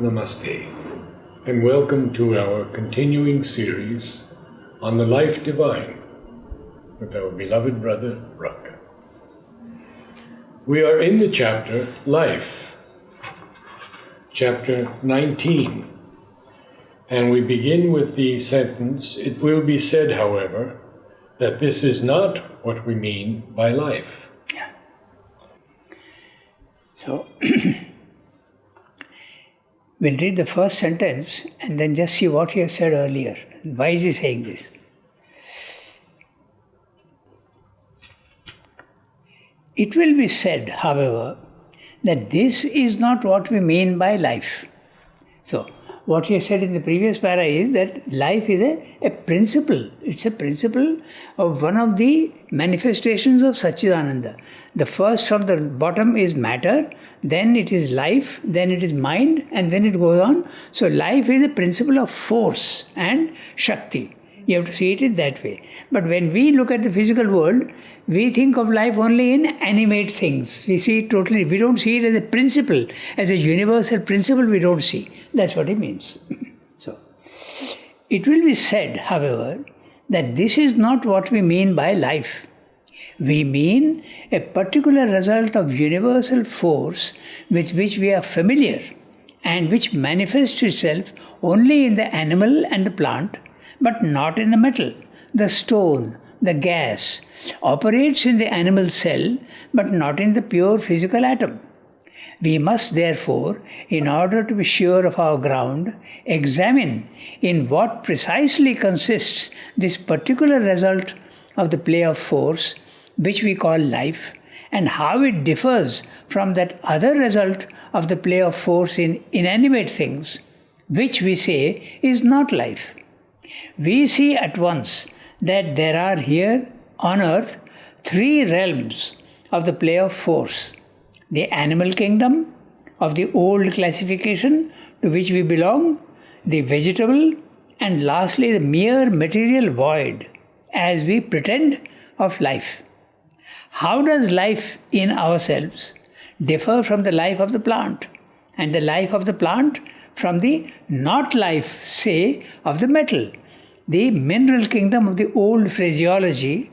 Namaste, and welcome to our continuing series on the life divine with our beloved brother, Ranga. We are in the chapter Life, chapter 19, and we begin with the sentence, "It will be said, however, that this is not what we mean by life." Yeah. So, we'll read the first sentence and then just see what he has said earlier. Why is he saying this? It will be said, however, that this is not what we mean by life. So, what he has said in the previous para is that life is a principle. It's a principle of one of the manifestations of Satchidananda. The first from the bottom is matter, then it is life, then it is mind, and then it goes on. So life is a principle of force and Shakti. You have to see it that way. But when we look at the physical world, we think of life only in animate things. We see it totally, we don't see it as a principle, as a universal principle we don't see. That's what it means. So, it will be said, however, that this is not what we mean by life. We mean a particular result of universal force with which we are familiar and which manifests itself only in the animal and the plant, but not in the metal, the stone, the gas, operates in the animal cell, but not in the pure physical atom. We must therefore, in order to be sure of our ground, examine in what precisely consists this particular result of the play of force, which we call life, and how it differs from that other result of the play of force in inanimate things, which we say is not life. We see at once that there are here on earth three realms of the play of force: the animal kingdom of the old classification to which we belong, the vegetable, and lastly the mere material void, as we pretend, of life. How does life in ourselves differ from the life of the plant, and the life of the plant from the not life, say, of the metal, the mineral kingdom of the old phraseology,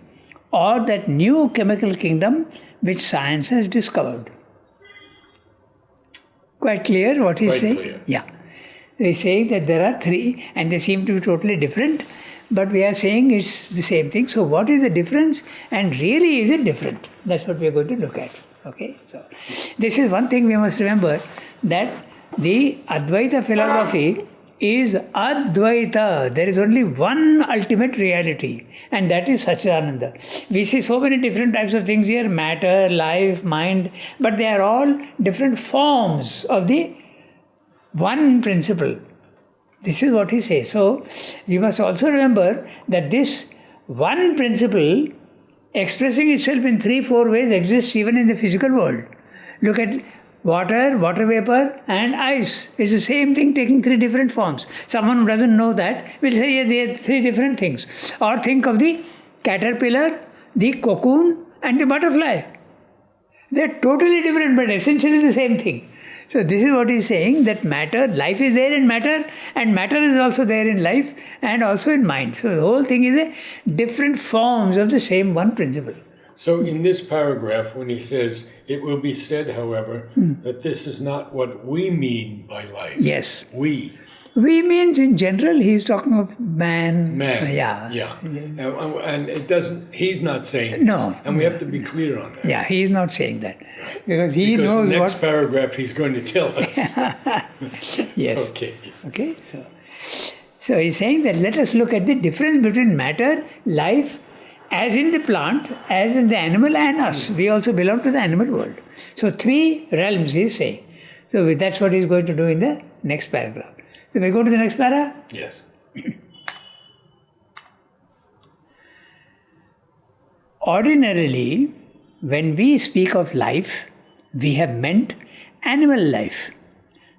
or that new chemical kingdom which science has discovered? Quite clear what he's saying? Clear. Yeah. He's saying that there are three and they seem to be totally different, but we are saying it's the same thing. So what is the difference, and really is it different? That's what we are going to look at. Okay? So this is one thing we must remember, that the Advaita philosophy is Advaita. There is only one ultimate reality, and that is Satchidananda. We see so many different types of things here: matter, life, mind, but they are all different forms of the one principle. This is what he says. So, we must also remember that this one principle, expressing itself in 3-4 ways, exists even in the physical world. Look at water, water vapor, and ice. It's the same thing taking 3 different forms. Someone who doesn't know that will say, yeah, they are 3 different things. Or think of the caterpillar, the cocoon, and the butterfly. They're totally different, but essentially the same thing. So this is what he's saying, that matter, life is there in matter, and matter is also there in life, and also in mind. So the whole thing is a different forms of the same one principle. So in this paragraph, when he says, "It will be said, however, that this is not what we mean by life." Yes. We means in general, he's talking of man. Man. Yeah. And it doesn't, he's not saying No. this. And we have to be clear on that. Yeah, he's not saying that. Because he knows the next what... paragraph he's going to tell us. Yes. Okay. So he's saying that let us look at the difference between matter, life, as in the plant, as in the animal, and us. We also belong to the animal world. So 3 realms he's saying. So that's what he's going to do in the next paragraph. So we go to the next para? Yes. Ordinarily, when we speak of life, we have meant animal life,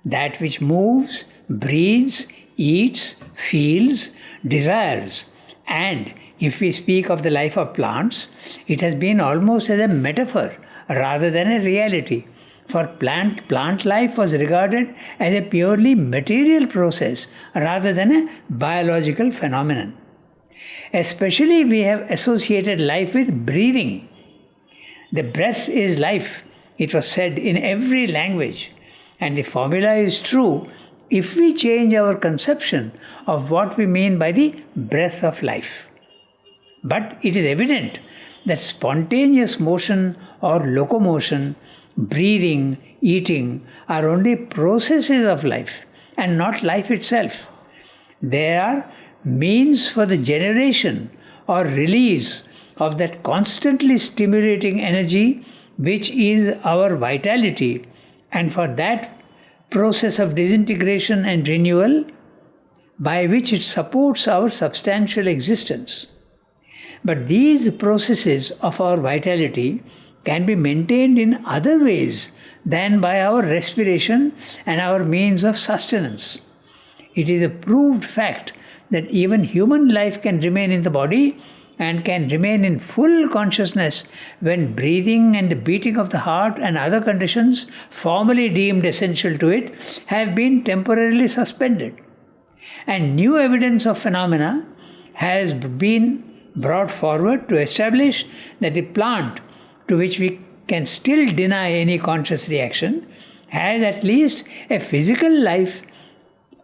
that which moves, breathes, eats, feels, desires, and if we speak of the life of plants, it has been almost as a metaphor rather than a reality, For plant life was regarded as a purely material process rather than a biological phenomenon. Especially we have associated life with breathing. The breath is life, it was said in every language. And the formula is true if we change our conception of what we mean by the breath of life. But it is evident that spontaneous motion or locomotion, breathing, eating are only processes of life and not life itself. They are means for the generation or release of that constantly stimulating energy which is our vitality, and for that process of disintegration and renewal by which it supports our substantial existence. But these processes of our vitality can be maintained in other ways than by our respiration and our means of sustenance. It is a proved fact that even human life can remain in the body and can remain in full consciousness when breathing and the beating of the heart and other conditions formerly deemed essential to it have been temporarily suspended. And new evidence of phenomena has been brought forward to establish that the plant, to which we can still deny any conscious reaction, has at least a physical life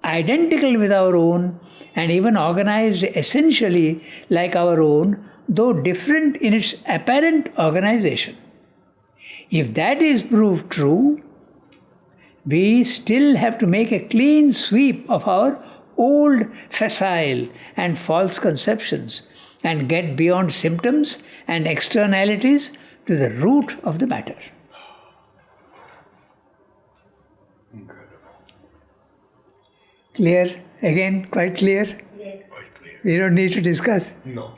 identical with our own and even organized essentially like our own, though different in its apparent organization. If that is proved true, we still have to make a clean sweep of our old facile and false conceptions and get beyond symptoms and externalities to the root of the matter. Incredible. Clear? Again, quite clear? Yes. Quite clear. We don't need to discuss. No.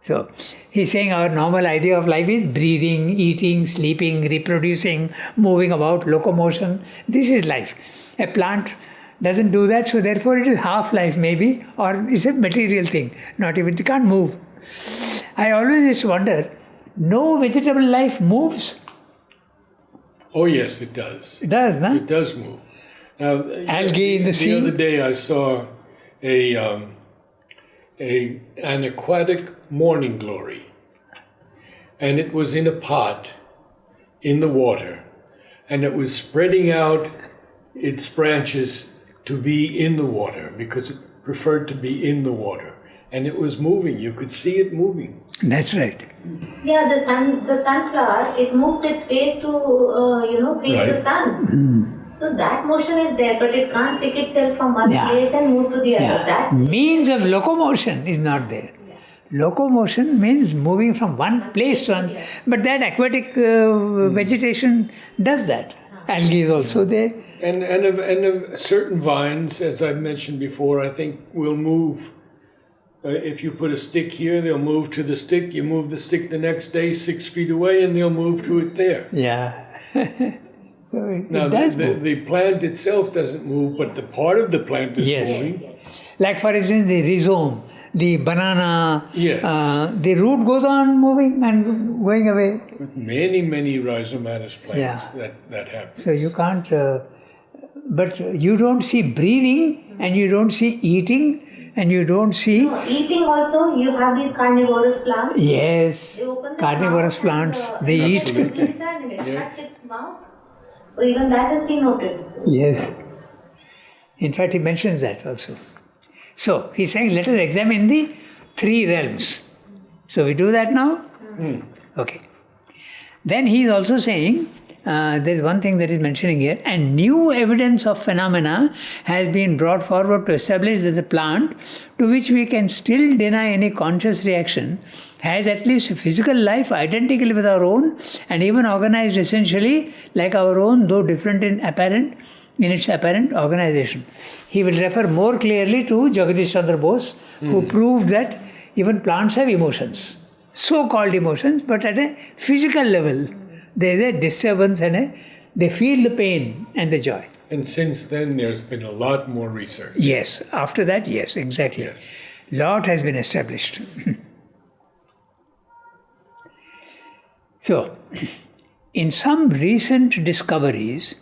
So, he's saying our normal idea of life is breathing, eating, sleeping, reproducing, moving about, locomotion. This is life. A plant doesn't do that, so therefore it is half life maybe, or it's a material thing. Not even, it can't move. I always used to wonder, no vegetable life moves? Oh yes, it does. It does, no? It does move. Now, Algae in the sea? The other day I saw an aquatic morning glory, and it was in a pot in the water, and it was spreading out its branches to be in the water because it preferred to be in the water, and it was moving. You could see it moving. That's right. Yeah, the sunflower, it moves its face to, face Right. the sun. So that motion is there, but it can't pick itself from one Yeah. place and move to the other. Yeah. That Means of locomotion is not there. Locomotion means moving from one place to another. But that aquatic vegetation does that. Algae is also there. And certain vines, as I've mentioned before, I think will move. If you put a stick here, they'll move to the stick. You move the stick the next day 6 feet away, and they'll move to it there. Yeah. So it Now, does move. the plant itself doesn't move, but the part of the plant is Yes. moving. Like for instance, the rhizome, the banana, Yes. the root goes on moving and going away. With many rhizomatous plants Yeah. that happens. So you can't, but you don't see breathing and you don't see eating and you don't see, eating also, you have these carnivorous plants. yes, They open the carnivorous mouth and, plants, they eat. Absolutely. It inside and it shuts its mouth. So even that has been noted. Yes. In fact, he mentions that also. So, he's saying, let us examine the three realms. So, we do that now? Okay. Then he is also saying, there is one thing that is mentioning here, and new evidence of phenomena has been brought forward to establish that the plant, to which we can still deny any conscious reaction, has at least a physical life identical with our own and even organized essentially like our own, though different in its apparent organization. He will refer more clearly to Jagadish Chandra Bose, who proved that even plants have emotions, so-called emotions, but at a physical level. There is a disturbance and they feel the pain and the joy. And since then, there's been a lot more research. Yes, after that, yes, exactly. Yes. Lot has been established. So, in some recent discoveries,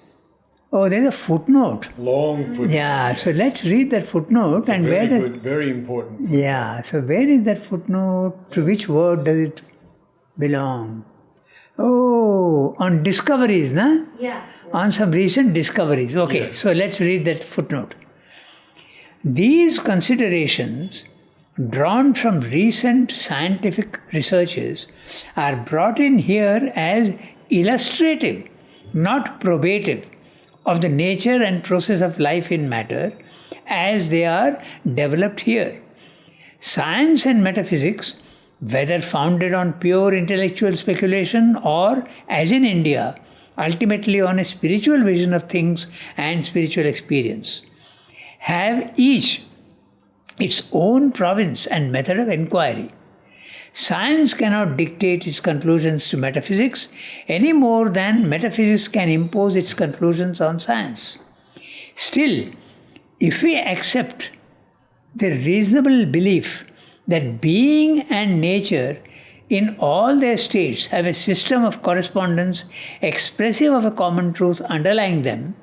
there's a footnote. Long footnote. Yeah, so let's read that footnote. And Very where does, good, very important. yeah, so where is that footnote? To which word does it belong? Oh, on discoveries, na? Yeah. On some recent discoveries. Okay, Yes. so let's read that footnote. These considerations, drawn from recent scientific researches, are brought in here as illustrative, not probative, of the nature and process of life in matter as they are developed here. Science and metaphysics, whether founded on pure intellectual speculation or, as in India, ultimately on a spiritual vision of things and spiritual experience, have each its own province and method of inquiry. Science cannot dictate its conclusions to metaphysics any more than metaphysics can impose its conclusions on science. Still, if we accept the reasonable belief that being and nature in all their states have a system of correspondence expressive of a common truth underlying them,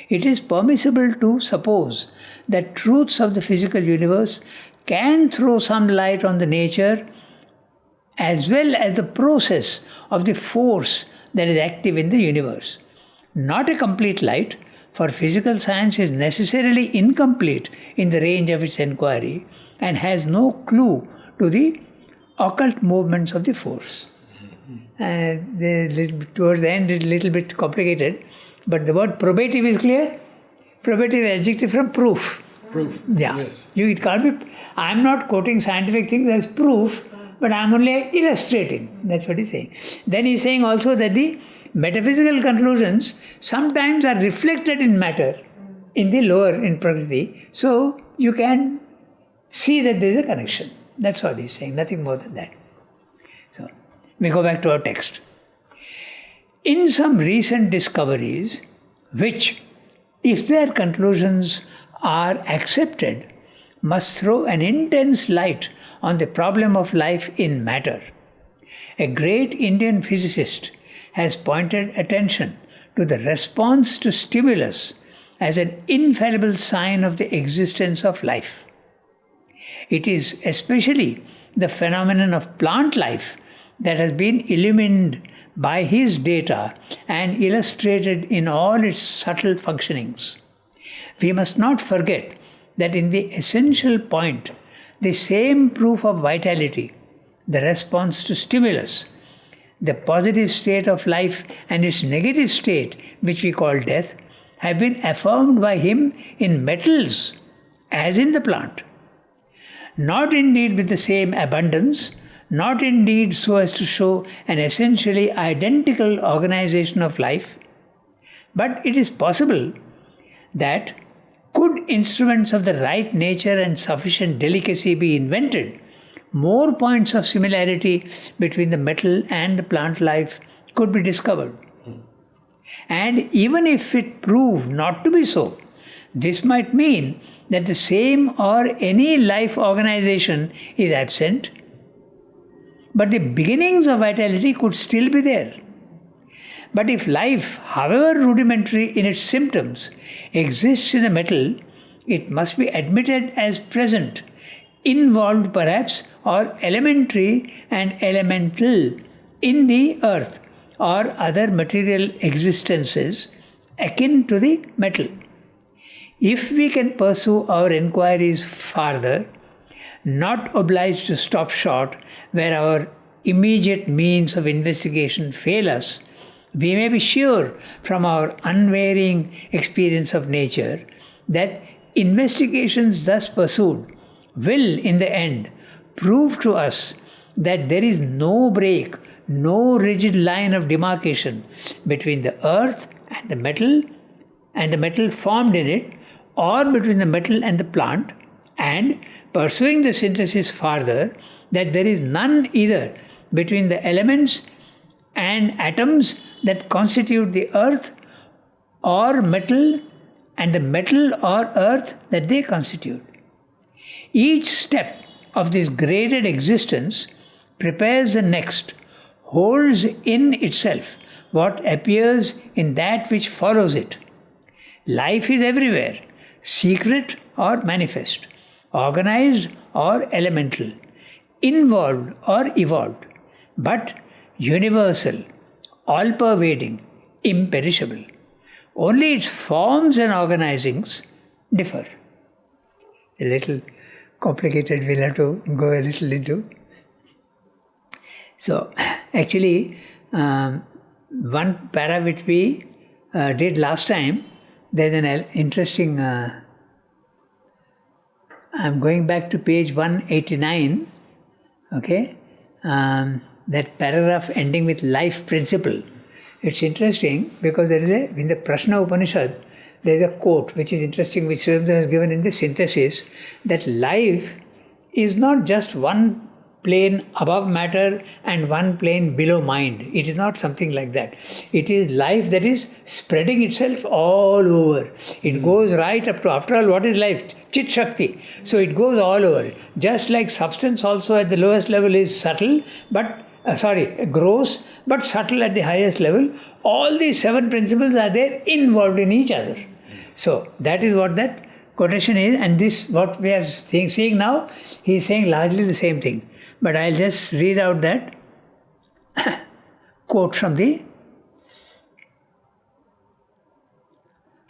it is permissible to suppose that truths of the physical universe can throw some light on the nature as well as the process of the force that is active in the universe. Not a complete light, for physical science is necessarily incomplete in the range of its inquiry and has no clue to the occult movements of the force. Towards the end, it's a little bit complicated, but the word probative is clear. Probative adjective from proof. Proof. Yeah. Yes. It can't be. I'm not quoting scientific things as proof, but I'm only illustrating. That's what he's saying. Then he's saying also that the metaphysical conclusions sometimes are reflected in matter, in the lower, in Prakriti. So you can see that there is a connection. That's what he's saying, nothing more than that. So we go back to our text. In some recent discoveries, which, if their conclusions are accepted, must throw an intense light on the problem of life in matter, a great Indian physicist has pointed attention to the response to stimulus as an infallible sign of the existence of life. It is especially the phenomenon of plant life that has been illumined by his data and illustrated in all its subtle functionings. We must not forget that in the essential point, the same proof of vitality, the response to stimulus, the positive state of life and its negative state, which we call death, have been affirmed by him in metals as in the plant. Not indeed with the same abundance, not indeed so as to show an essentially identical organization of life, but it is possible that could instruments of the right nature and sufficient delicacy be invented, more points of similarity between the metal and the plant life could be discovered. And even if it proved not to be so, this might mean that the same or any life organization is absent, but the beginnings of vitality could still be there. But if life, however rudimentary in its symptoms, exists in a metal, it must be admitted as present, involved perhaps, or elementary and elemental in the earth or other material existences akin to the metal. If we can pursue our inquiries farther, not obliged to stop short where our immediate means of investigation fail us, we may be sure from our unvarying experience of nature that investigations thus pursued will, in the end, prove to us that there is no break, no rigid line of demarcation between the earth and the metal formed in it, or between the metal and the plant, and pursuing the synthesis farther, that there is none either between the elements and atoms that constitute the earth or metal and the metal or earth that they constitute. Each step of this graded existence prepares the next, holds in itself what appears in that which follows it. Life is everywhere, secret or manifest, organized or elemental, involved or evolved, but universal, all pervading, imperishable. Only its forms and organizings differ. A little complicated, we'll have to go a little into. So, actually, one para which we did last time, there's an interesting. I'm going back to page 189, okay? That paragraph ending with life principle. It's interesting because there is in the Prashna Upanishad, there is a quote which is interesting, which Sri Aurobindo has given in the synthesis, that life is not just one plane above matter and one plane below mind. It is not something like that. It is life that is spreading itself all over. It goes right up to, after all, what is life? Chit Shakti. So it goes all over. Just like substance also at the lowest level is subtle, but gross, but subtle at the highest level. All these 7 principles are there involved in each other. So that is what that quotation is, and this, what we are seeing now, he is saying largely the same thing. But I'll just read out that quote from the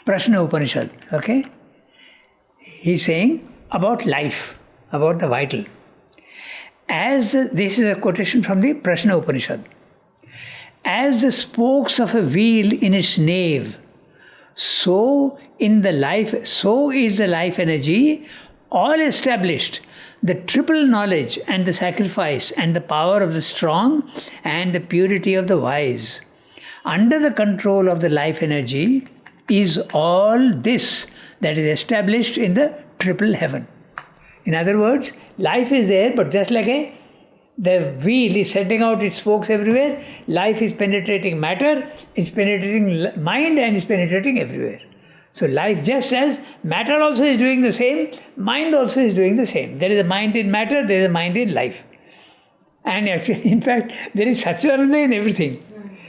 Prashna Upanishad. Okay? He's saying about life, about the vital. This is a quotation from the Prashna Upanishad. As the spokes of a wheel in its nave, so is the life energy, all established, the triple knowledge and the sacrifice and the power of the strong and the purity of the wise. Under the control of the life energy is all this that is established in the triple heaven. In other words, life is there, but just like the wheel is sending out its spokes everywhere, life is penetrating matter, it's penetrating mind, and it's penetrating everywhere. So life, just as matter also is doing the same, mind also is doing the same. There is a mind in matter, there is a mind in life. And actually, in fact, there is Satchidananda in everything.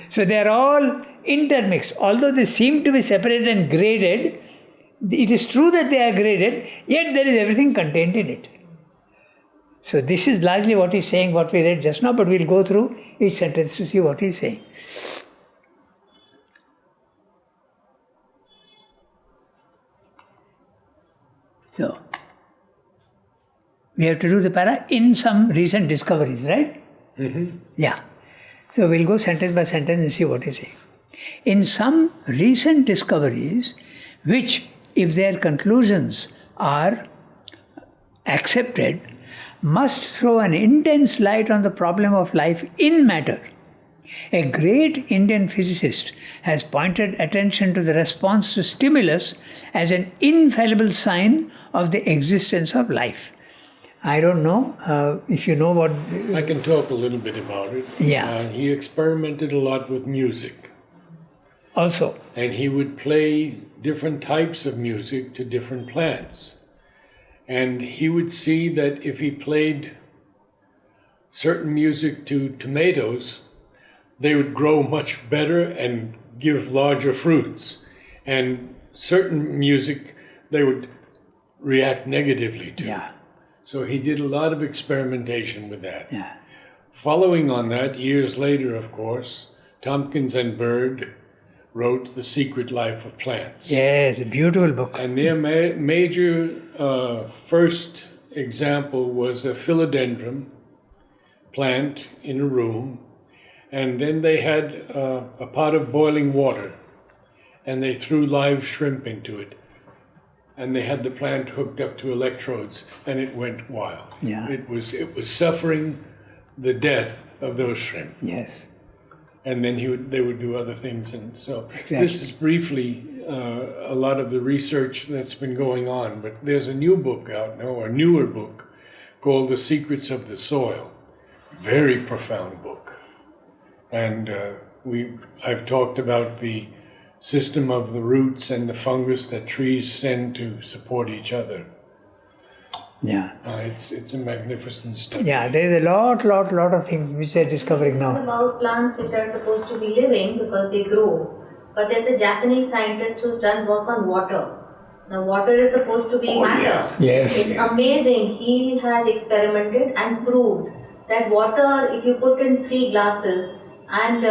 So they are all intermixed. Although they seem to be separated and graded, it is true that they are graded, yet there is everything contained in it. So this is largely what he's saying, what we read just now, but we'll go through each sentence to see what he's saying. So, we have to do the para in some recent discoveries, right? Mm-hmm. Yeah. So we'll go sentence by sentence and see what he's saying. In some recent discoveries, which, if their conclusions are accepted, must throw an intense light on the problem of life in matter. A great Indian physicist has pointed attention to the response to stimulus as an infallible sign of the existence of life. I don't know if you know what... I can talk a little bit about it. Yeah. He experimented a lot with music. Also. And he would play different types of music to different plants. And he would see that if he played certain music to tomatoes, they would grow much better and give larger fruits. And certain music they would react negatively to. Yeah. So he did a lot of experimentation with that. Yeah. Following on that, years later, of course, Tompkins and Bird wrote The Secret Life of Plants. Yes, a beautiful book. And their major first example was a philodendron plant in a room. And then they had a pot of boiling water, and they threw live shrimp into it. And they had the plant hooked up to electrodes, and it went wild. Yeah. It was suffering the death of those shrimp. Yes. And then they would do other things. And so Exactly. This is briefly a lot of the research that's been going on. But there's a new book out now, or newer book, called The Secrets of the Soil. Very profound book. And I've talked about the system of the roots and the fungus that trees send to support each other. Yeah. It's a magnificent study. Yeah, there is a lot of things which they're discovering It's now. about plants which are supposed to be living because they grow. But there's a Japanese scientist who's done work on water. Now, water is supposed to be matter. Yes. It's amazing. He has experimented and proved that water, if you put in 3 glasses and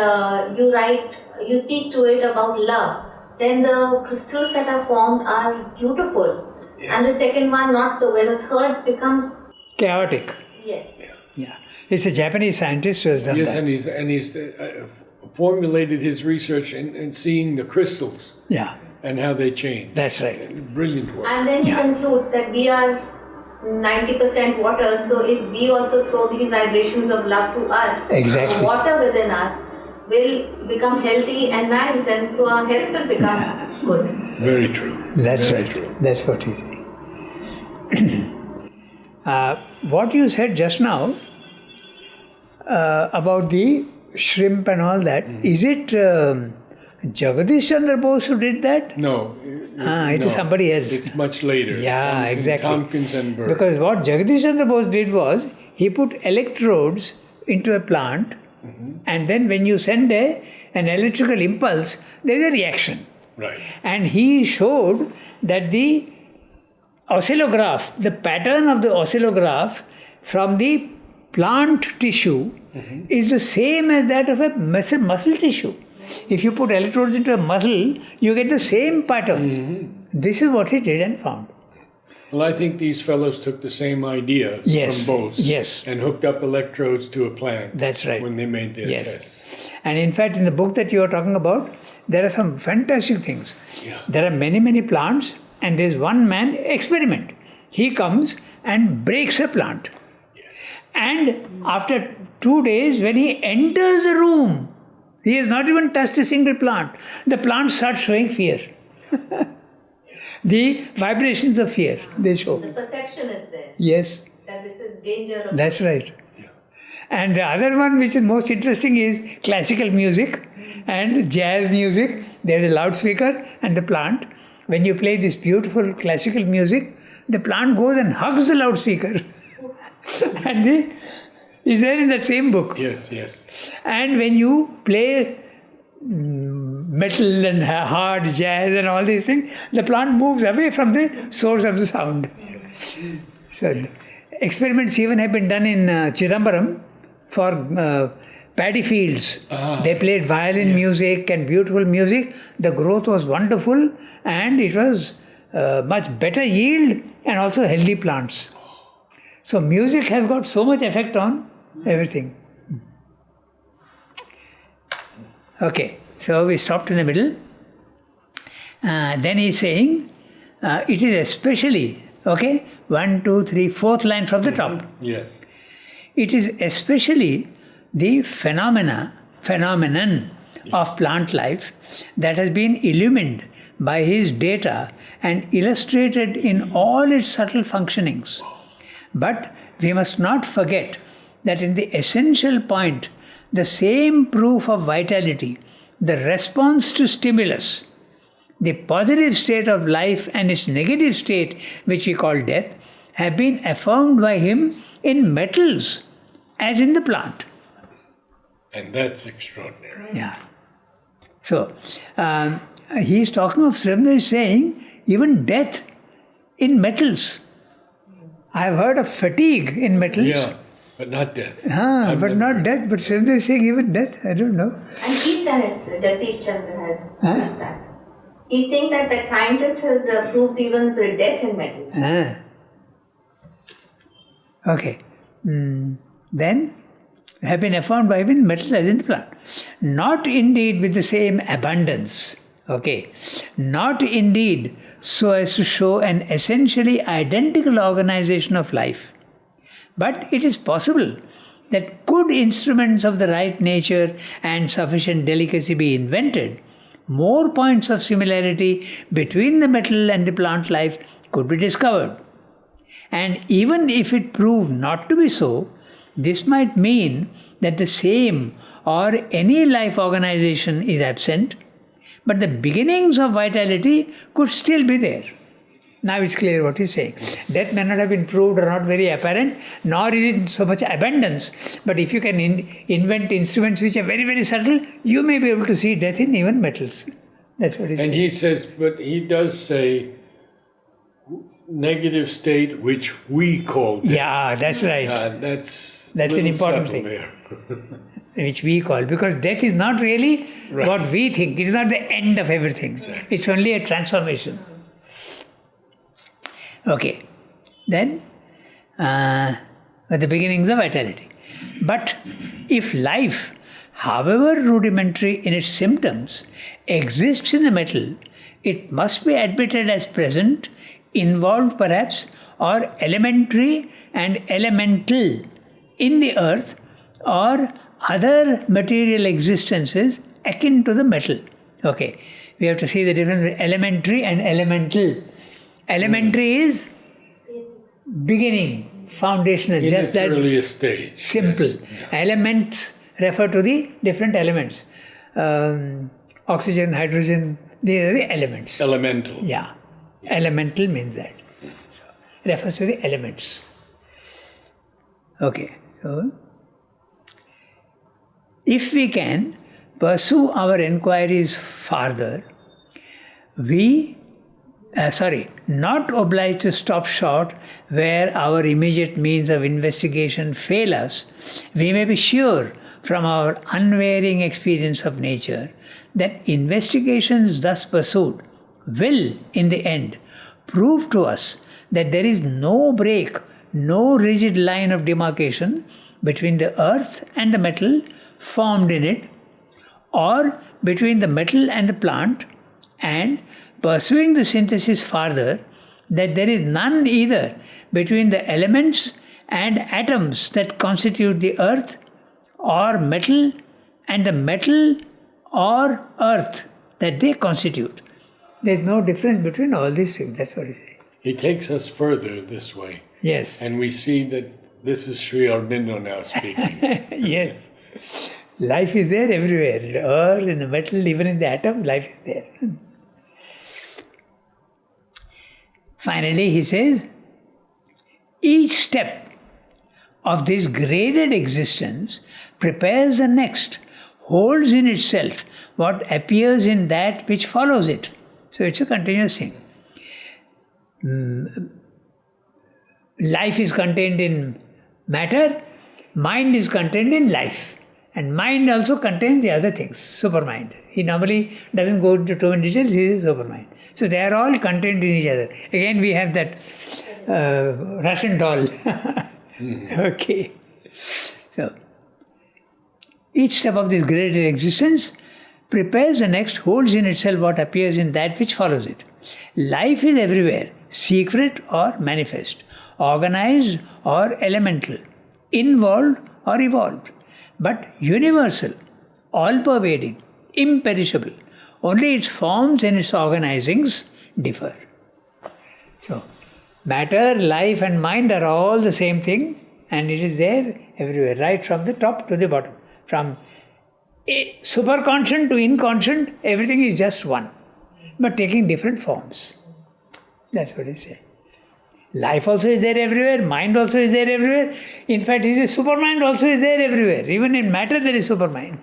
you speak to it about love, then the crystals that are formed are beautiful. And the second one, not so well. The third becomes Chaotic. yes. Yeah. It's a Japanese scientist who has done Yes, that. and he's formulated his research in seeing the crystals Yeah, and how they change. that's right. Brilliant work. And then he concludes that we are 90% water, so if we also throw these vibrations of love to us, Exactly. the water within us will become healthy and nice, and so our health will become good. Very true. That's Very right. true. That's what he said. What you said just now about the shrimp and all that, is it Jagadish Chandra Bose who did that? No. It is somebody else. It's much later. Yeah, exactly. Tompkins and Burke. Because what Jagadish Chandra Bose did was, he put electrodes into a plant, and then when you send an electrical impulse, there's a reaction. Right. And he showed that the oscillograph, the pattern of the oscillograph from the plant tissue is the same as that of a muscle tissue. If you put electrodes into a muscle, you get the same pattern. This is what he did and found. Well, I think these fellows took the same idea Yes, from Bose yes. and hooked up electrodes to a plant. That's right. When they made their Yes. tests. And in fact, in the book that you are talking about, there are some fantastic things. Yeah. There are many plants, and there's one man experiment. He comes and breaks a plant. And after 2 days, when he enters the room, he has not even touched a single plant. The plant starts showing fear. The vibrations of fear, they show. The perception is there Yes, that this is danger of that's right. And the other one which is most interesting is classical music and jazz music. There's a loudspeaker and the plant. When you play this beautiful classical music, the plant goes and hugs the loudspeaker. And is there in that same book. Yes. And when you play metal and hard jazz and all these things, the plant moves away from the source of the sound. So experiments even have been done in Chidambaram for paddy fields. They played violin music and beautiful music. The growth was wonderful, and it was much better yield and also healthy plants. So music has got so much effect on everything. Okay, so we stopped in the middle. Then he's saying, it is especially, okay, 1, 2, 3, 4th line from the top. Yes. It is especially the phenomenon of plant life that has been illumined by his data and illustrated in all its subtle functionings. But we must not forget that in the essential point, the same proof of vitality, the response to stimulus, the positive state of life and its negative state, which we call death, have been affirmed by him in metals as in the plant. And that's extraordinary. Yeah. So, he is talking of Srimad is saying even death in metals. I have heard of fatigue in metals. Yeah, but not death. But not death. But Srimad is saying even death. I don't know. And he's done it. Jagdish Chandra has Huh? done that. He's saying that the scientist has proved even the death in metals. Okay. Then have been affirmed by even metals as in the plant. Not indeed with the same abundance. Okay. Not indeed so as to show an essentially identical organization of life. But it is possible that good instruments of the right nature and sufficient delicacy be invented, more points of similarity between the metal and the plant life could be discovered. And even if it proved not to be so, this might mean that the same or any life organization is absent, but the beginnings of vitality could still be there. Now it's clear what he's saying. Death may not have been proved or not very apparent, nor is it in so much abundance. But if you can invent instruments which are very, very subtle, you may be able to see death in even metals. That's what he's saying. And he says, but he does say, negative state which we call death. Yeah, that's right. That's an important thing. There. Which we call, because death is not really what we think. It is not the end of everything. Exactly. It's only a transformation. Okay. Then, at the beginnings of vitality. But if life, however rudimentary in its symptoms, exists in the metal, it must be admitted as present, involved perhaps, or elementary and elemental in the earth or other material existences akin to the metal. Okay, we have to see the difference between elementary and elemental. Elementary is beginning, foundational, In just its that earliest stage. simple. Yes. Yeah. Elements refer to the different elements. Oxygen, hydrogen, these are the elements. Elemental. Yeah, elemental means that. So, refers to the elements. Okay, so if we can pursue our inquiries farther, we, not obliged to stop short where our immediate means of investigation fail us, we may be sure from our unvarying experience of nature that investigations thus pursued will, in the end, prove to us that there is no break, no rigid line of demarcation between the earth and the metal formed in it, or between the metal and the plant, and pursuing the synthesis farther, that there is none either between the elements and atoms that constitute the earth, or metal and the metal or earth that they constitute. There is no difference between all these things. That's what he says. He takes us further this way. Yes. And we see that this is Sri Aurobindo now speaking. Yes. Life is there everywhere. In the earth, in the metal, even in the atom, life is there. Finally, he says, each step of this graded existence prepares the next, holds in itself what appears in that which follows it. So it's a continuous thing. Life is contained in matter, mind is contained in life. And mind also contains the other things, supermind. He normally doesn't go into too many details, he is supermind. So they are all contained in each other. Again, we have that Russian doll. Okay. So, each step of this graded existence prepares the next, holds in itself what appears in that which follows it. Life is everywhere, secret or manifest, organized or elemental, involved or evolved, but universal, all-pervading, imperishable. Only its forms and its organizings differ. So, matter, life and mind are all the same thing, and it is there everywhere, right from the top to the bottom. From superconscient to inconscient, everything is just one, but taking different forms. That's what he says. Life also is there everywhere, mind also is there everywhere. In fact, he says supermind also is there everywhere. Even in matter there is supermind.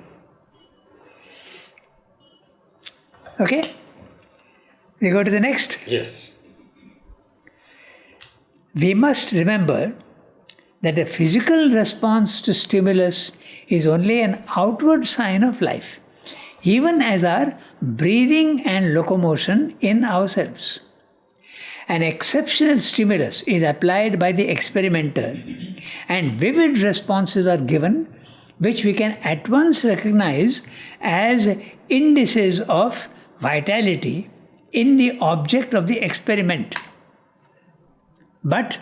Okay? We go to the next. Yes. We must remember that the physical response to stimulus is only an outward sign of life, even as our breathing and locomotion in ourselves. An exceptional stimulus is applied by the experimenter, and vivid responses are given, which we can at once recognize as indices of vitality in the object of the experiment. But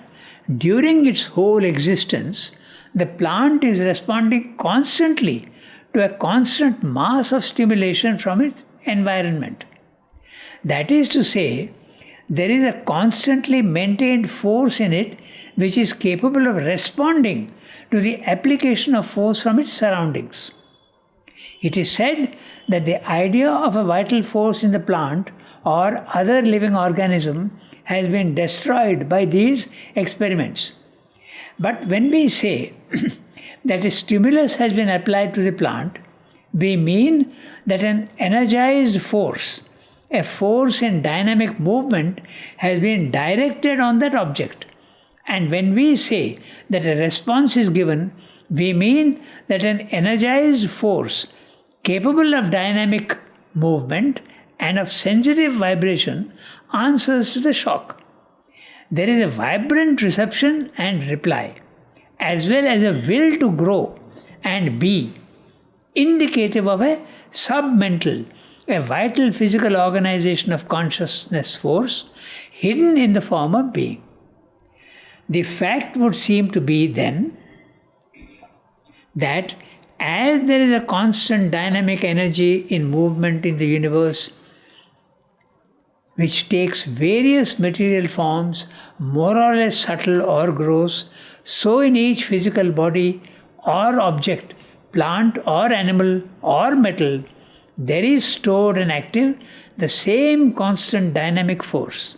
during its whole existence, the plant is responding constantly to a constant mass of stimulation from its environment. That is to say, there is a constantly maintained force in it which is capable of responding to the application of force from its surroundings. It is said that the idea of a vital force in the plant or other living organism has been destroyed by these experiments. But when we say that a stimulus has been applied to the plant, we mean that an energized force, a force in dynamic movement, has been directed on that object. And when we say that a response is given, we mean that an energized force capable of dynamic movement and of sensitive vibration answers to the shock. There is a vibrant reception and reply, as well as a will to grow and be, indicative of a submental, a vital physical organization of consciousness force hidden in the form of being. The fact would seem to be then that as there is a constant dynamic energy in movement in the universe, which takes various material forms, more or less subtle or gross, so in each physical body or object, plant or animal or metal, there is stored and active the same constant dynamic force.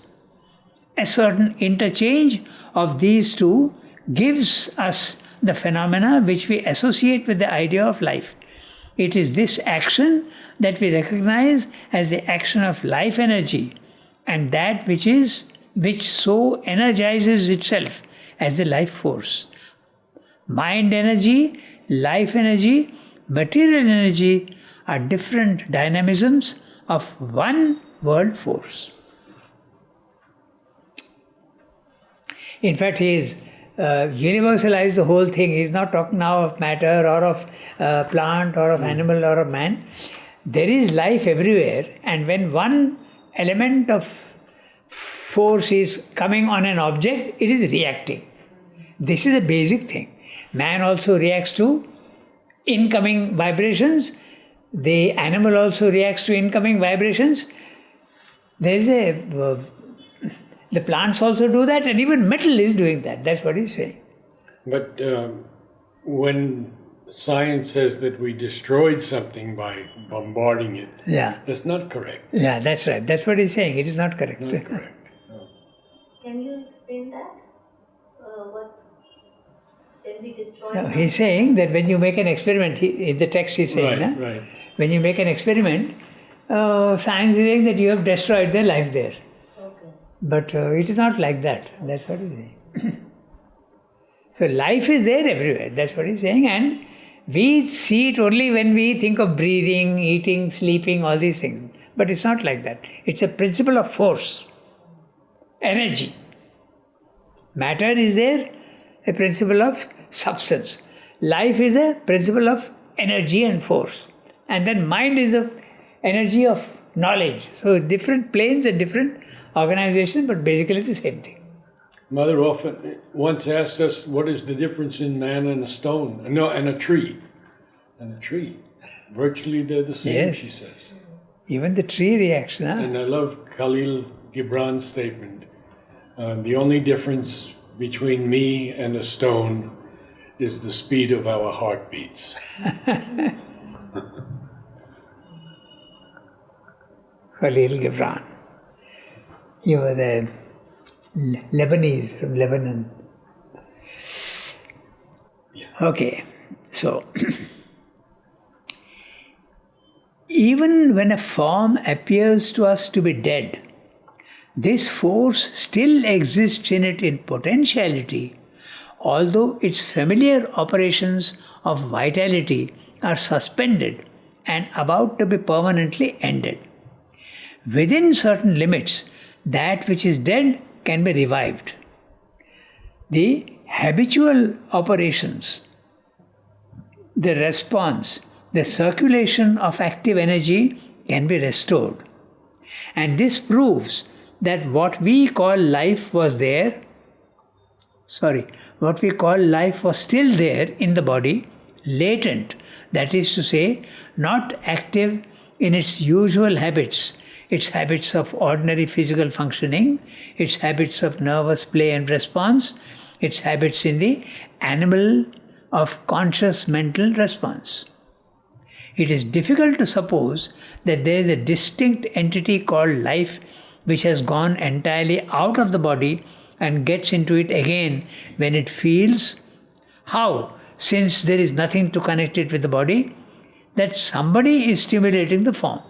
A certain interchange of these two gives us the phenomena which we associate with the idea of life. It is this action that we recognize as the action of life energy, and that which so energizes itself as the life force. Mind energy, life energy, material energy are different dynamisms of one world force. In fact, he has universalized the whole thing. He is not talking now of matter or of plant or of animal or of man. There is life everywhere, and when one element of force is coming on an object, it is reacting. This is the basic thing. Man also reacts to incoming vibrations. The animal also reacts to incoming vibrations. The plants also do that, and even metal is doing that. That's what he's saying. But when science says that we destroyed something by bombarding it, that's not correct. Yeah, that's right. That's what he's saying. It is not correct. Not correct. No. Can you explain that? What when we destroy? No, he's saying that when you make an experiment, in the text he's saying, right. When you make an experiment, science is saying that you have destroyed their life there. Okay. But it is not like that. That's what he's saying. So life is there everywhere. That's what he's saying. And we see it only when we think of breathing, eating, sleeping, all these things. But it's not like that. It's a principle of force, energy. Matter is there, a principle of substance. Life is a principle of energy and force. And then mind is the energy of knowledge. So different planes and different organizations, but basically the same thing. Mother once asked us, what is the difference in man and a stone? No, and a tree. And a tree. Virtually they're the same, Yes. she says. Even the tree reacts. And I love Khalil Gibran's statement. The only difference between me and a stone is the speed of our heartbeats. Khalil Gibran. He was a Lebanese from Lebanon. Yeah. Okay, so even when a form appears to us to be dead, this force still exists in it in potentiality, although its familiar operations of vitality are suspended and about to be permanently ended. Within certain limits, that which is dead can be revived. The habitual operations, the response, the circulation of active energy can be restored. And this proves that what we call life was still there in the body, latent, that is to say, not active in its usual habits, its habits of ordinary physical functioning, its habits of nervous play and response, its habits in the animal of conscious mental response. it is difficult to suppose that there is a distinct entity called life which has gone entirely out of the body and gets into it again when it feels. How? Since there is nothing to connect it with the body, that somebody is stimulating the form.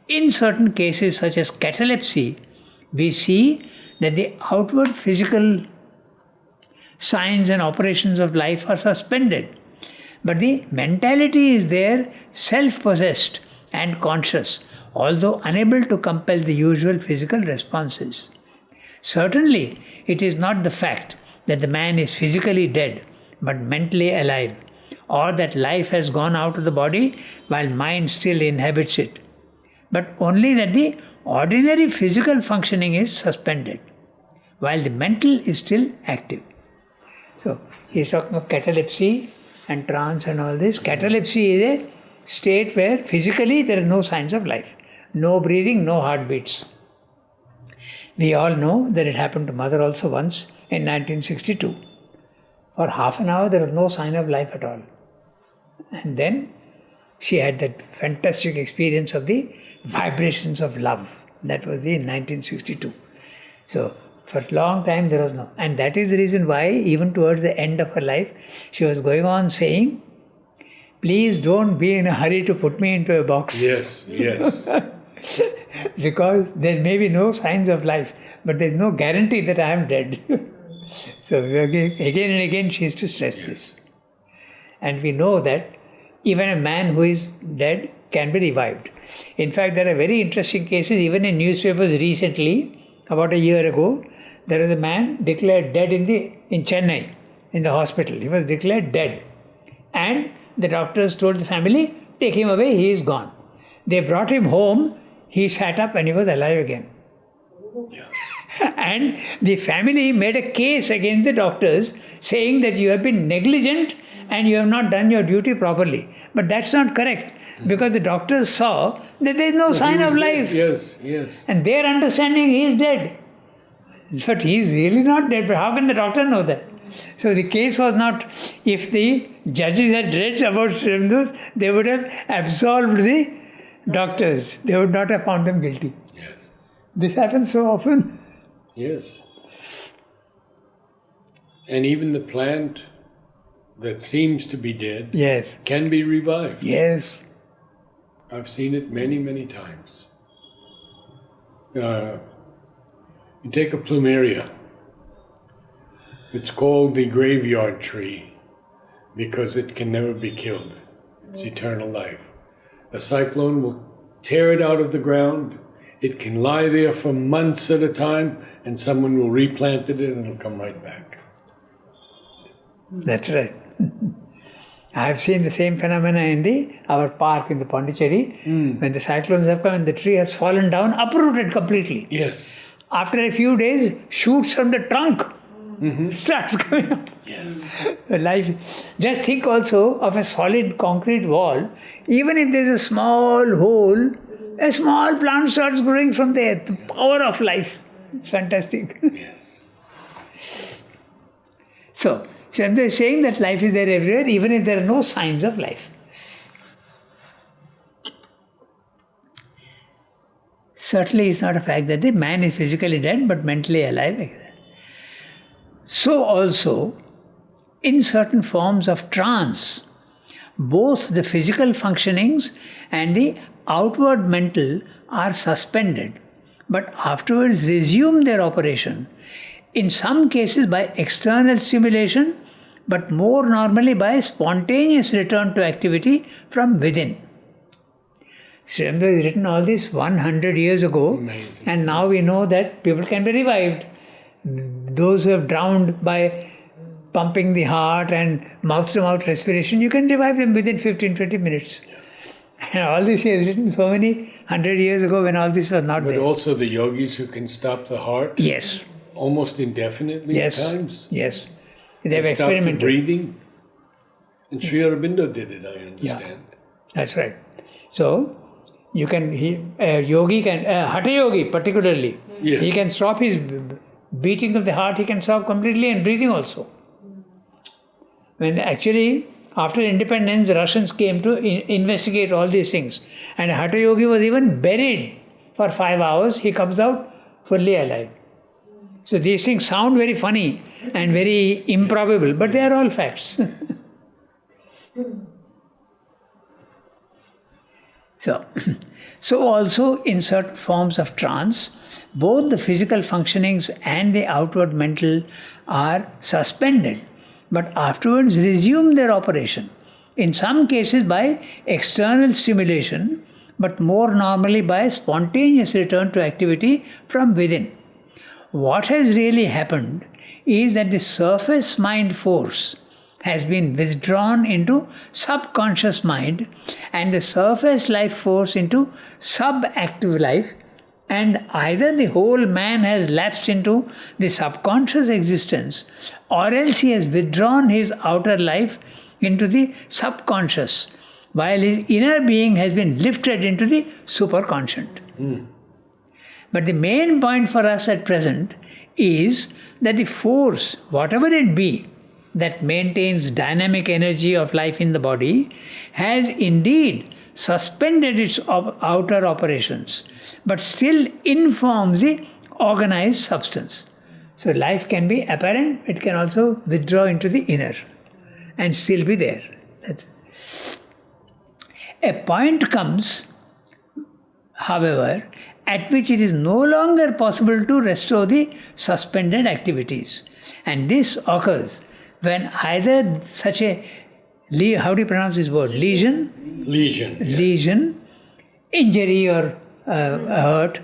In certain cases, such as catalepsy, we see that the outward physical signs and operations of life are suspended. But the mentality is there, self-possessed and conscious, although unable to compel the usual physical responses. Certainly, it is not the fact that the man is physically dead, but mentally alive, or that life has gone out of the body while mind still inhabits it, but only that the ordinary physical functioning is suspended, while the mental is still active. So, he is talking of catalepsy and trance and all this. Catalepsy is a state where physically there are no signs of life, no breathing, no heartbeats. We all know that it happened to Mother also once in 1962. For half an hour there was no sign of life at all. And then she had that fantastic experience of the vibrations of love. That was in 1962. So for a long time there was no. And that is the reason why even towards the end of her life she was going on saying, please don't be in a hurry to put me into a box. Yes. Because there may be no signs of life, but there is no guarantee that I am dead. So again and again she used to stress this. And we know that even a man who is dead can be revived. In fact, there are very interesting cases, even in newspapers recently, about a year ago, there was a man declared dead in Chennai, in the hospital. He was declared dead. And the doctors told the family, take him away, he is gone. They brought him home, he sat up and he was alive again. Yeah. And the family made a case against the doctors saying that you have been negligent and you have not done your duty properly. But that's not correct, because the doctors saw that there is no sign of life. Yes. And their understanding he is dead. But he is really not dead. But how can the doctor know that? So the case was not, if the judges had read about Srimdus, they would have absolved the doctors. They would not have found them guilty. Yes. This happens so often. Yes. And even the plant that seems to be dead Yes. can be revived. Yes. I've seen it many, many times. You take a plumeria. It's called the graveyard tree because it can never be killed. It's eternal life. A cyclone will tear it out of the ground. It can lie there for months at a time, and someone will replant it and it'll come right back. That's right. I have seen the same phenomena in our park in the Pondicherry. When the cyclones have come and the tree has fallen down, uprooted completely. Yes. After a few days, shoots from the trunk starts coming up. Yes. Life. Just think also of a solid concrete wall. Even if there's a small hole, a small plant starts growing from there. The power of life. It's fantastic. Yes. So Chandra is saying that life is there everywhere, even if there are no signs of life. Certainly it's not a fact that the man is physically dead but mentally alive. So also, in certain forms of trance, both the physical functionings and the outward mental are suspended, but afterwards resume their operation, in some cases by external stimulation, but more normally by spontaneous return to activity from within. Srimdus has written all this 100 years ago. Amazing. And now we know that people can be revived. Those who have drowned by pumping the heart and mouth-to-mouth respiration, you can revive them within 15-20 minutes. And all this he has written so many 100 years ago when all this was not But there. also the yogis who can stop the heart Yes, almost indefinitely yes, at times. yes. They have Stop the experimented. breathing. And Sri Aurobindo did it, I understand. That's right. So, you can, yogi can, Hatha yogi particularly, Yes. he can stop his beating of the heart, he can stop completely, and breathing also. When actually After independence, the Russians came to investigate all these things. And Hatha Yogi was even buried for 5 hours. He comes out fully alive. So these things sound very funny and very improbable, but they are all facts. So also in certain forms of trance, both the physical functionings and the outward mental are suspended, but afterwards resume their operation. In some cases by external stimulation, but more normally by spontaneous return to activity from within. What has really happened is that the surface mind force has been withdrawn into subconscious mind and the surface life force into subactive life, and either the whole man has lapsed into the subconscious existence or else he has withdrawn his outer life into the subconscious while his inner being has been lifted into the superconscient. But the main point for us at present is that the force, whatever it be, that maintains dynamic energy of life in the body, has indeed suspended its outer operations, but still informs the organized substance. So life can be apparent, it can also withdraw into the inner and still be there. A point comes, however, at which it is no longer possible to restore the suspended activities. And this occurs when either such a, how do you pronounce this word? Lesion, injury or hurt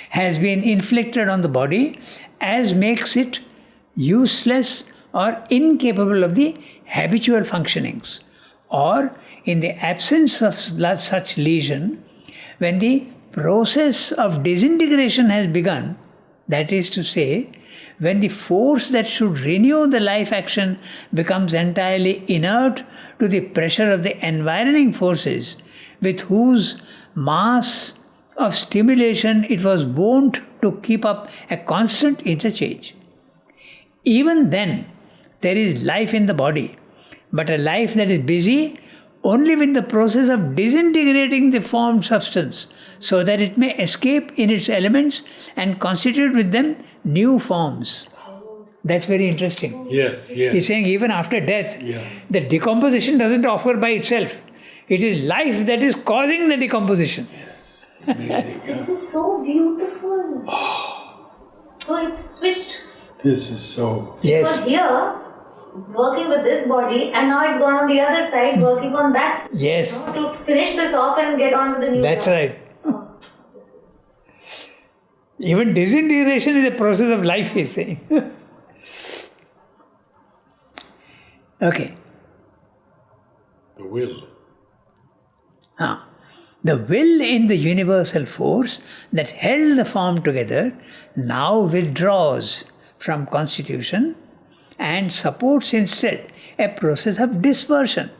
has been inflicted on the body as makes it useless or incapable of the habitual functionings. Or in the absence of such lesion, when the process of disintegration has begun, that is to say, when the force that should renew the life action becomes entirely inert to the pressure of the environing forces with whose mass of stimulation it was wont to keep up a constant interchange. Even then, there is life in the body, but a life that is busy only with the process of disintegrating the formed substance so that it may escape in its elements and constitute with them new forms. That's very interesting. Yes. He's saying even after death, the decomposition doesn't occur by itself. It is life that is causing the decomposition. This is so beautiful. So it's switched. This is so... It was here, working with this body, and now it's gone on the other side, working on that. Yes. To finish this off and get on with the new That's job. right. Even disintegration is a process of life, he's saying. Okay. The will. The will in the universal force that held the form together now withdraws from constitution and supports instead a process of dispersion.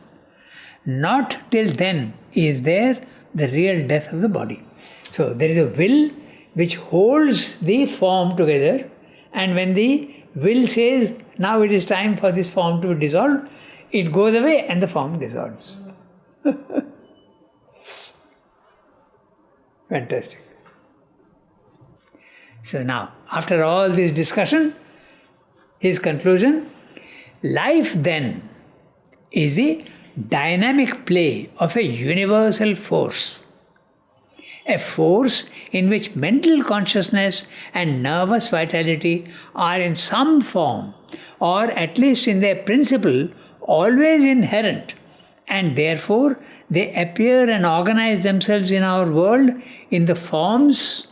Not till then is there the real death of the body. So there is a will which holds the form together, and when the will says, now it is time for this form to be dissolved, it goes away and the form dissolves. Fantastic. So now, after all this discussion, his conclusion, life then is the dynamic play of a universal force. A force in which mental consciousness and nervous vitality are in some form, or at least in their principle, always inherent, and therefore they appear and organize themselves in our world in the forms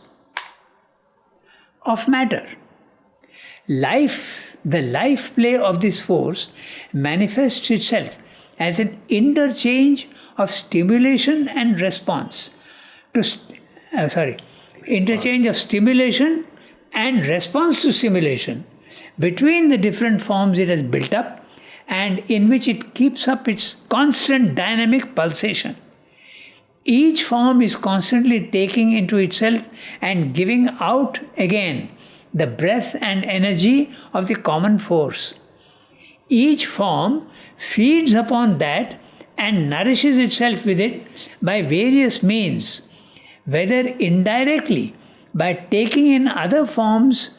of matter. The life play of this force manifests itself as an interchange of stimulation and response. Interchange of stimulation and response to stimulation between the different forms it has built up, and in which it keeps up its constant dynamic pulsation. Each form is constantly taking into itself and giving out again the breath and energy of the common force. each form feeds upon that and nourishes itself with it by various means, whether indirectly by taking in other forms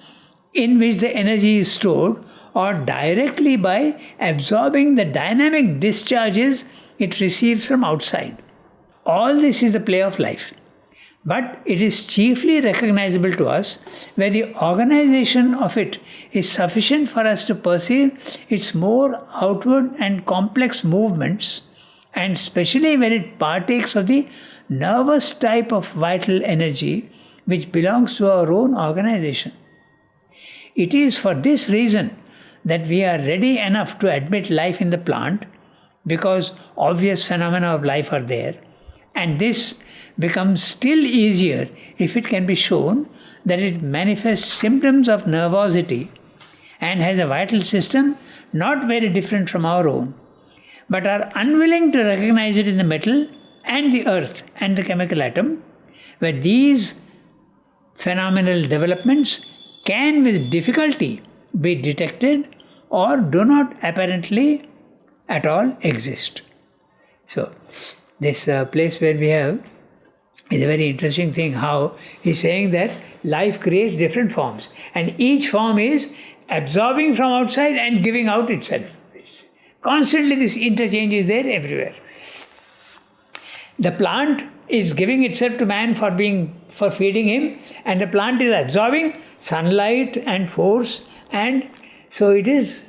in which the energy is stored, or directly by absorbing the dynamic discharges it receives from outside. All this is the play of life. But it is chiefly recognizable to us where the organization of it is sufficient for us to perceive its more outward and complex movements, and especially when it partakes of the nervous type of vital energy which belongs to our own organization. It is for this reason that we are ready enough to admit life in the plant, because obvious phenomena of life are there, and this becomes still easier if it can be shown that it manifests symptoms of nervosity and has a vital system not very different from our own, but are unwilling to recognize it in the metal and the earth and the chemical atom, where these phenomenal developments can with difficulty be detected or do not apparently at all exist. So, this place where we have is a very interesting thing, how he's saying that life creates different forms and each form is absorbing from outside and giving out itself. Constantly this interchange is there everywhere. The plant is giving itself to man for feeding him, and the plant is absorbing sunlight and force, and so this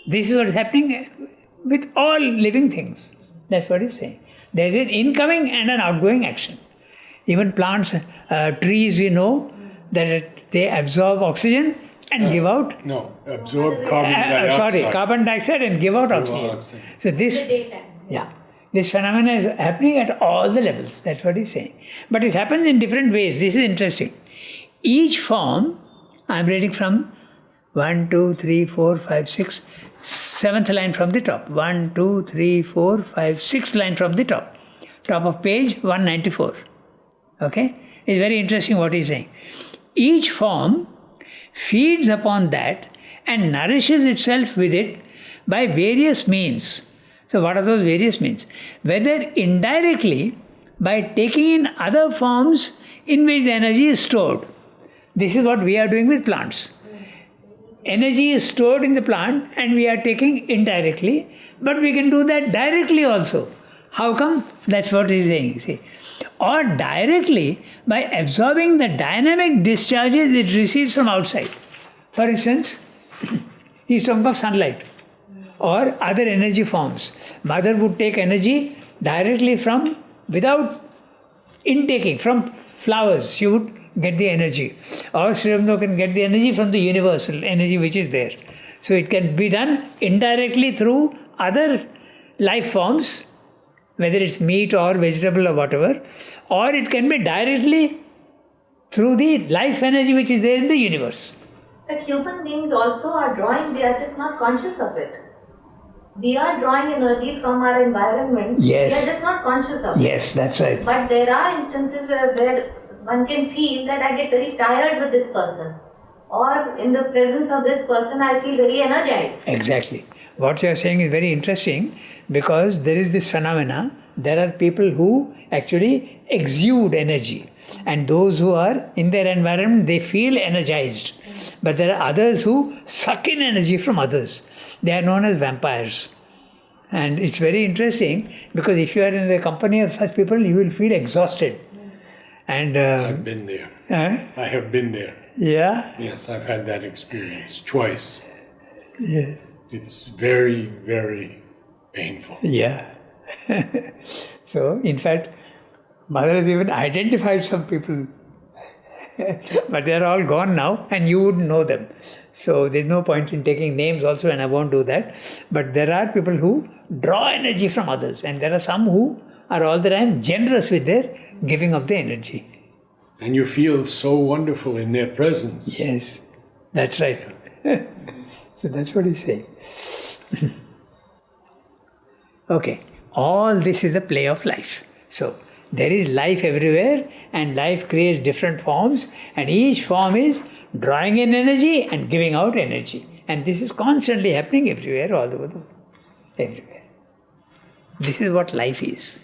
is what is happening with all living things. That's what he's saying. There is an incoming and an outgoing action. Even plants, trees, we know that they absorb oxygen and give out. No, absorb carbon dioxide. Carbon dioxide and give out oxygen. So this phenomena is happening at all the levels. That's what he's saying. But it happens in different ways. This is interesting. Each form, I'm reading from 1, 2, 3, 4, 5, 6, 7th line from the top. 1, 2, 3, 4, 5, 6th line from the top. Top of page 194. Okay? It's very interesting what he's saying. Each form feeds upon that and nourishes itself with it by various means. So what are those various means? Whether indirectly by taking in other forms in which the energy is stored. This is what we are doing with plants. Energy is stored in the plant and we are taking indirectly, but we can do that directly also. How come? That's what he's saying. See. Or directly by absorbing the dynamic discharges it receives from outside. For instance, he's talking of sunlight or other energy forms. Mother would take energy directly without intaking, from flowers. She would get the energy. Or Sri Aurobindo can get the energy from the universal energy which is there. So it can be done indirectly through other life forms, whether it's meat or vegetable or whatever, or it can be directly through the life energy which is there in the universe. But human beings also are drawing, they are just not conscious of it. We are drawing energy from our environment, yes. We are just not conscious of it. Yes, that's right. But there are instances where one can feel that I get very tired with this person, or in the presence of this person I feel very energized. Exactly. What you are saying is very interesting, because there is this phenomena. There are people who actually exude energy, and those who are in their environment, they feel energized. But there are others who suck in energy from others. They are known as vampires. And it's very interesting, because if you are in the company of such people, you will feel exhausted. And I've been there. I have been there. Yeah? Yes, I've had that experience twice. Yeah. It's very, very painful. Yeah. So, in fact, Mother has even identified some people. But they are all gone now, and you wouldn't know them. So there's no point in taking names also, and I won't do that. But there are people who draw energy from others, and there are some who are all the time generous with their giving of the energy. And you feel so wonderful in their presence. Yes, that's right. So that's what he's saying. Okay, all this is the play of life. So there is life everywhere, and life creates different forms, and each form is drawing in energy and giving out energy. And this is constantly happening everywhere, all over the world. Everywhere. This is what life is.